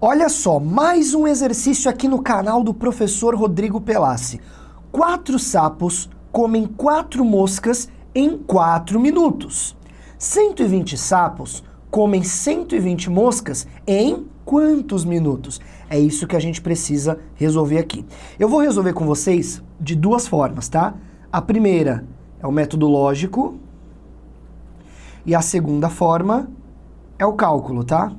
Olha só, mais um exercício aqui no canal do professor Rodrigo Pelassi. 4 sapos comem 4 moscas em 4 minutos. 120 sapos comem 120 moscas em quantos minutos? É isso que a gente precisa resolver aqui. Eu vou resolver com vocês de duas formas, tá? A primeira é o método lógico e a segunda forma é o cálculo, tá?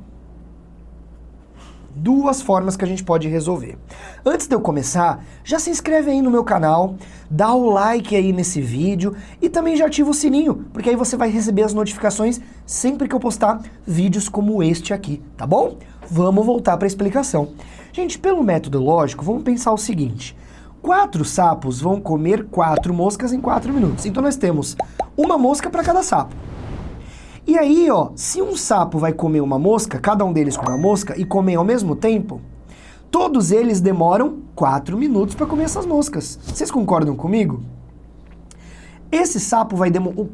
Duas formas que a gente pode resolver. Antes de eu começar, já se inscreve aí no meu canal, dá o like aí nesse vídeo e também já ativa o sininho, porque aí você vai receber as notificações sempre que eu postar vídeos como este aqui, tá bom? Vamos voltar para a explicação. Gente, pelo método lógico, vamos pensar o seguinte. 4 sapos vão comer 4 moscas em 4 minutos. Então nós temos uma mosca para cada sapo. E aí, ó, se um sapo vai comer uma mosca, cada um deles come uma mosca, e comem ao mesmo tempo, todos eles demoram 4 minutos para comer essas moscas. Vocês concordam comigo? Esse sapo vai demorar...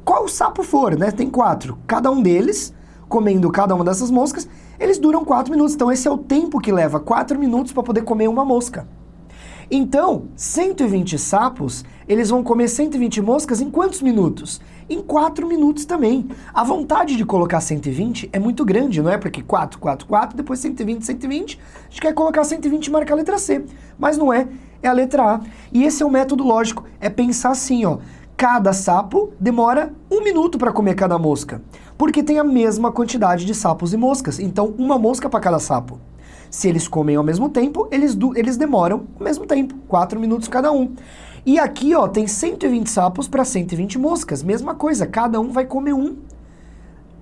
Qual sapo for, né? Tem 4. Cada um deles, comendo cada uma dessas moscas, eles duram 4 minutos. Então esse é o tempo que leva 4 minutos para poder comer uma mosca. Então, 120 sapos, eles vão comer 120 moscas em quantos minutos? Em 4 minutos também. A vontade de colocar 120 é muito grande, não é? Porque 4, 4, 4, depois 120, 120, a gente quer colocar 120 e marcar a letra C. Mas não é, é a letra A. E esse é o método lógico, é pensar assim, ó. Cada sapo demora 1 minuto para comer cada mosca, porque tem a mesma quantidade de sapos e moscas. Então, uma mosca para cada sapo. Se eles comem ao mesmo tempo, eles demoram o mesmo tempo, 4 minutos cada um. E aqui, ó, tem 120 sapos para 120 moscas, mesma coisa, cada um vai comer um.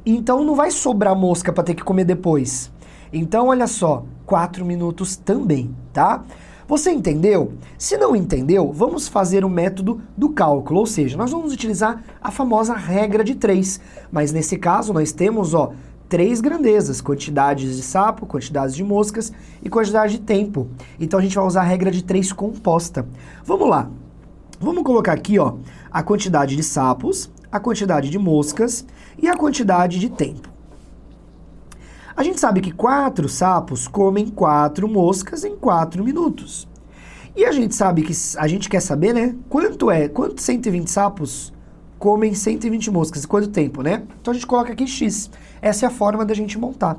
Então não vai sobrar mosca para ter que comer depois. Então, olha só, 4 minutos também, tá? Você entendeu? Se não entendeu, vamos fazer o método do cálculo, ou seja, nós vamos utilizar a famosa regra de 3. Mas nesse caso nós temos, ó, 3 grandezas, quantidades de sapo, quantidades de moscas e quantidade de tempo. Então a gente vai usar a regra de 3 composta. Vamos lá. Vamos colocar aqui, ó, a quantidade de sapos, a quantidade de moscas e a quantidade de tempo. A gente sabe que 4 sapos comem 4 moscas em 4 minutos. E a gente sabe que, a gente quer saber, né, quanto 120 sapos comem 120 moscas, e quanto tempo, né? Então a gente coloca aqui X. Essa é a forma da gente montar.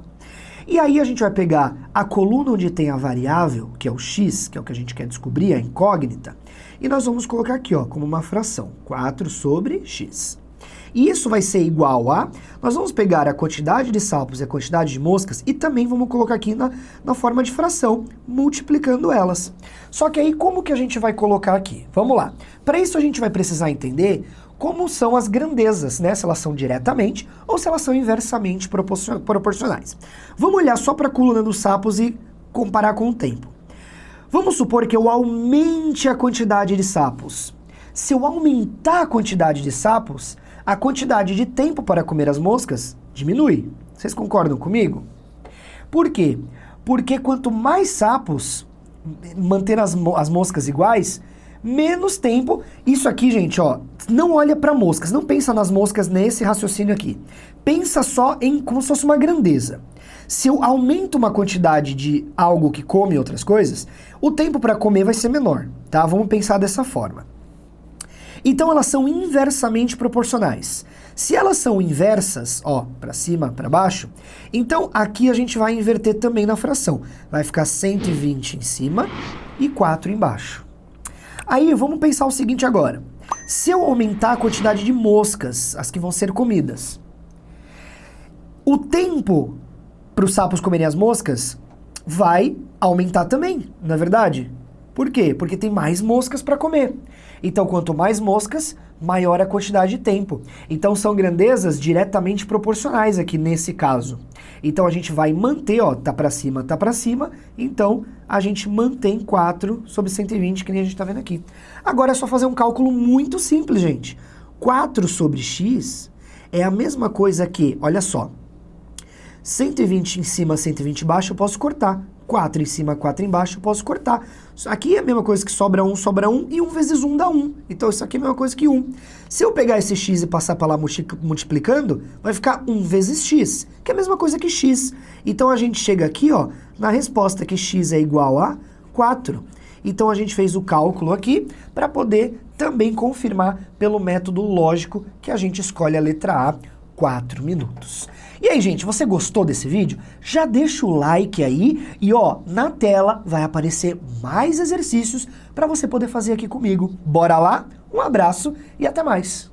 E aí a gente vai pegar a coluna onde tem a variável, que é o X, que é o que a gente quer descobrir, a incógnita, e nós vamos colocar aqui, ó, como uma fração, 4 sobre X. E isso vai ser igual a... Nós vamos pegar a quantidade de sapos e a quantidade de moscas e também vamos colocar aqui na forma de fração, multiplicando elas. Só que aí como que a gente vai colocar aqui? Vamos lá. Para isso a gente vai precisar entender como são as grandezas, né? Se elas são diretamente ou se elas são inversamente proporcionais. Vamos olhar só para a coluna dos sapos e comparar com o tempo. Vamos supor que eu aumente a quantidade de sapos. Se eu aumentar a quantidade de sapos, a quantidade de tempo para comer as moscas diminui. Vocês concordam comigo? Por quê? Porque quanto mais sapos, manter as moscas iguais, menos tempo. Isso aqui, gente, ó, não olha para moscas, não pensa nas moscas nesse raciocínio aqui. Pensa só em como se fosse uma grandeza. Se eu aumento uma quantidade de algo que come outras coisas, o tempo para comer vai ser menor, tá? Vamos pensar dessa forma. Então elas são inversamente proporcionais. Se elas são inversas, ó, para cima, para baixo, então aqui a gente vai inverter também na fração. Vai ficar 120 em cima e 4 embaixo. Aí vamos pensar o seguinte agora. Se eu aumentar a quantidade de moscas, as que vão ser comidas, o tempo para os sapos comerem as moscas vai aumentar também, não é verdade? Por quê? Porque tem mais moscas para comer. Então, quanto mais moscas, maior a quantidade de tempo. Então, são grandezas diretamente proporcionais aqui nesse caso. Então, a gente vai manter, ó, tá para cima, então a gente mantém 4 sobre 120, que nem a gente tá vendo aqui. Agora é só fazer um cálculo muito simples, gente. 4 sobre X é a mesma coisa que, olha só, 120 em cima, 120 embaixo, eu posso cortar. 4 em cima, 4 embaixo, eu posso cortar. Isso aqui é a mesma coisa que sobra 1, e 1 vezes 1 dá 1. Então isso aqui é a mesma coisa que 1. Se eu pegar esse x e passar para lá multiplicando, vai ficar 1 vezes x, que é a mesma coisa que x. Então a gente chega aqui, ó, na resposta que x é igual a 4. Então a gente fez o cálculo aqui para poder também confirmar pelo método lógico que a gente escolhe a letra A, 4 minutos. E aí, gente, você gostou desse vídeo? Já deixa o like aí e, ó, na tela vai aparecer mais exercícios para você poder fazer aqui comigo. Bora lá? Um abraço e até mais!